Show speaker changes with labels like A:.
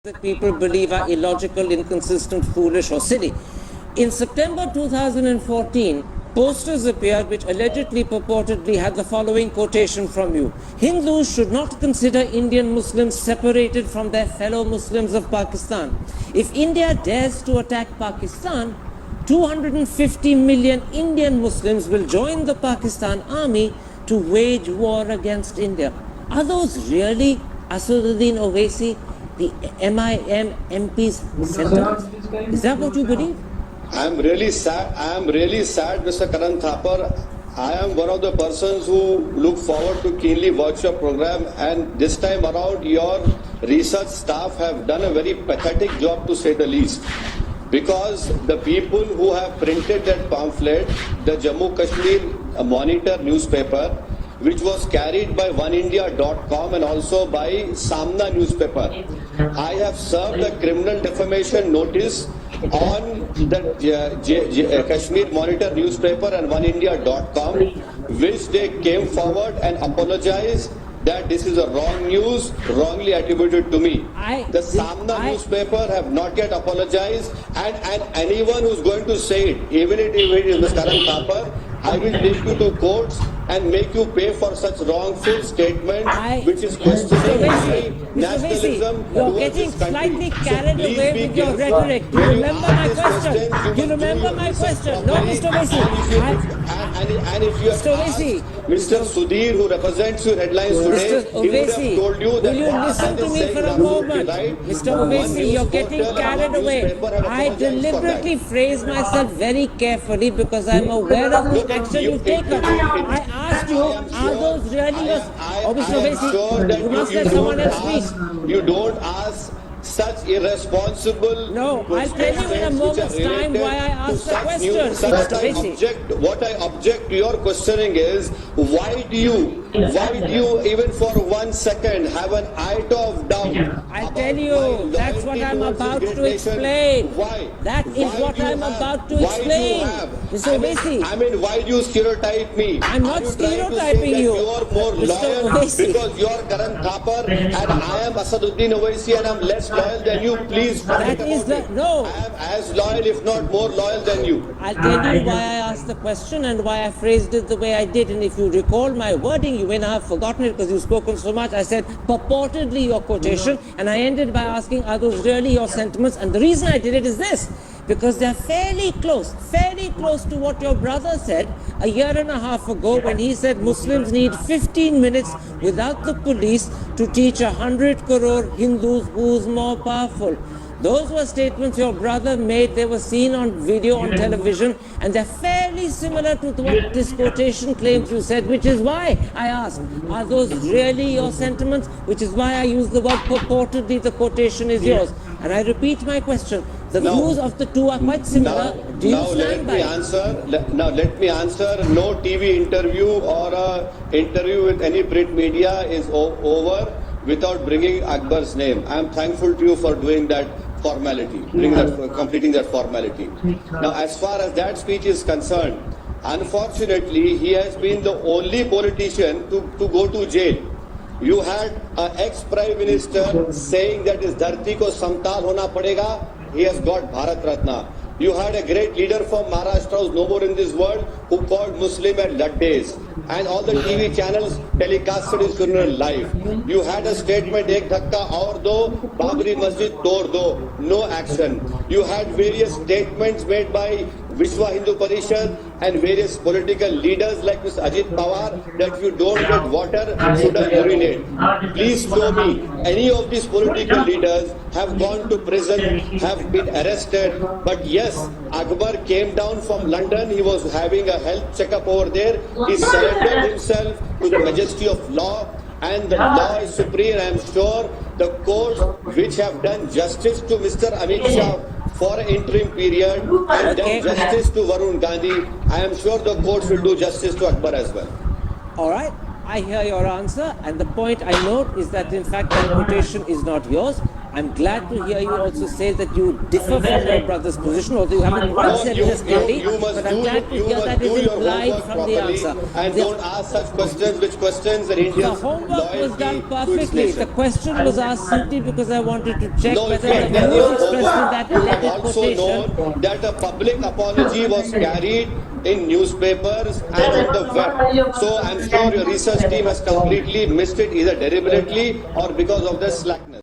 A: that people believe are illogical, inconsistent, foolish, or silly. In September 2014, posters appeared which allegedly purportedly had the following quotation from you: Hindus should not consider Indian Muslims separated from their fellow Muslims of Pakistan. If India dares to attack Pakistan, 250 million Indian Muslims will join the Pakistan army to wage war against India. Are those really Asaduddin Owaisi, the MIM MP's sentiments? Is that what you believe?
B: I am really sad, Mr. Karan Thapar. I am one of the persons who look forward to keenly watch your program, and this time around your research staff have done a very pathetic job, to say the least. Because the people who have printed that pamphlet, the Jammu Kashmir Monitor newspaper, which was carried by oneindia.com and also by Samna newspaper. I have served a criminal defamation notice on the Kashmir Monitor newspaper and oneindia.com, which they came forward and apologized that this is a wrong news, wrongly attributed to me. The Samna newspaper have not yet apologized, and anyone who's going to say it, even if it is Mr. Karan Thapar, I will take you to courts and make you pay for such wrongful statement, which is questioning nationalism.
A: You're getting slightly carried away with your rhetoric. Do you remember my question? Do you remember my question? No, Mr. Owaisi.
B: And if you have asked Mr. Sudhir, who represents your headlines today, he would have told you that.
A: Will you listen to me for a moment? Mr. Owaisi, you're getting carried away. I deliberately phrase myself very carefully because I'm aware of the action you've taken. I asked you, are those really yours? Oh, Mr. Owaisi, you must let someone else speak.
B: You don't ask such irresponsible.
A: No, I'll tell you in a moment's time why I asked the question, Mr. Owaisi.
B: What I object to your questioning is, why do you even for 1 second have an iota of doubt?
A: I'll tell you, that's what I'm about to explain.
B: Why?
A: That is what I'm about to explain. Mr. Owaisi.
B: I mean, why do you stereotype me?
A: I'm not stereotyping you.
B: You are more loyal because you are Karan Thapar and I am Asaduddin Owaisi and I'm less loyal than you. Please forget
A: that is
B: about it.
A: No.
B: I am as loyal, if not more loyal than you.
A: I'll tell you why I asked the question and why I phrased it the way I did. And if you recall my wording, you may not have forgotten it because you've spoken so much. I said purportedly your quotation, and I ended by asking, are those really your sentiments? And the reason I did it is this: because they're fairly close to what your brother said a year and a half ago when he said Muslims need 15 minutes without the police to teach 100 crore Hindus who's more powerful. Those were statements your brother made. They were seen on video, on television, and they're fairly similar to what this quotation claims you said, which is why I asked, are those really your sentiments? Which is why I use the word purportedly, the quotation is yours. And I repeat my question. The views of the two are quite similar. Do you stand by it?
B: Now let me answer. No TV interview or interview with any print media is over without bringing Akbar's name. I am thankful to you for doing that formality, completing that formality. Now, as far as that speech is concerned, unfortunately, he has been the only politician to go to jail. You had an ex-Prime Minister saying that is dharti ko samtal hona padega. He has got Bharat Ratna. You had a great leader from Maharashtra who's no more in this world who called Muslim at Laddes. And all the TV channels telecasted his funeral live. You had a statement, ek dhakka aur do, Babri Masjid tod do, no action. You had various statements made by Vishwa Hindu Parishad and various political leaders like Mr. Ajit Pawar that if you don't get water, should I urinate? Please show me any of these political leaders have gone to prison, have been arrested. But yes, Akbar came down from London. He was having a health checkup over there. He surrendered himself to the majesty of law, and the law is supreme. I am sure the courts which have done justice to Mr. Amit Shah for an interim period and done justice to Varun Gandhi, I am sure the courts will do justice to Akbar as well.
A: All right, I hear your answer, and the point I note is that in fact that quotation is not yours. I'm glad to hear you also say that you differ from your brother's position, although you haven't quite
B: No,
A: said it as clearly.
B: you must
A: But I'm glad to
B: you
A: hear
B: must
A: that
B: do
A: is
B: your
A: implied
B: homework
A: from the
B: properly
A: answer.
B: and
A: The-
B: don't ask such questions which questions an
A: The
B: Indian's
A: homework was
B: loyalty
A: done
B: to its
A: perfectly. The
B: nation.
A: question was asked simply because I wanted to check
B: No, if
A: whether
B: you
A: the
B: have done
A: views
B: your
A: expressed in
B: homework,
A: that
B: you have
A: alleged
B: also
A: quotation.
B: known that a public apology was carried in newspapers and on the web. So I'm sure your research team has completely missed it either deliberately or because of their slackness.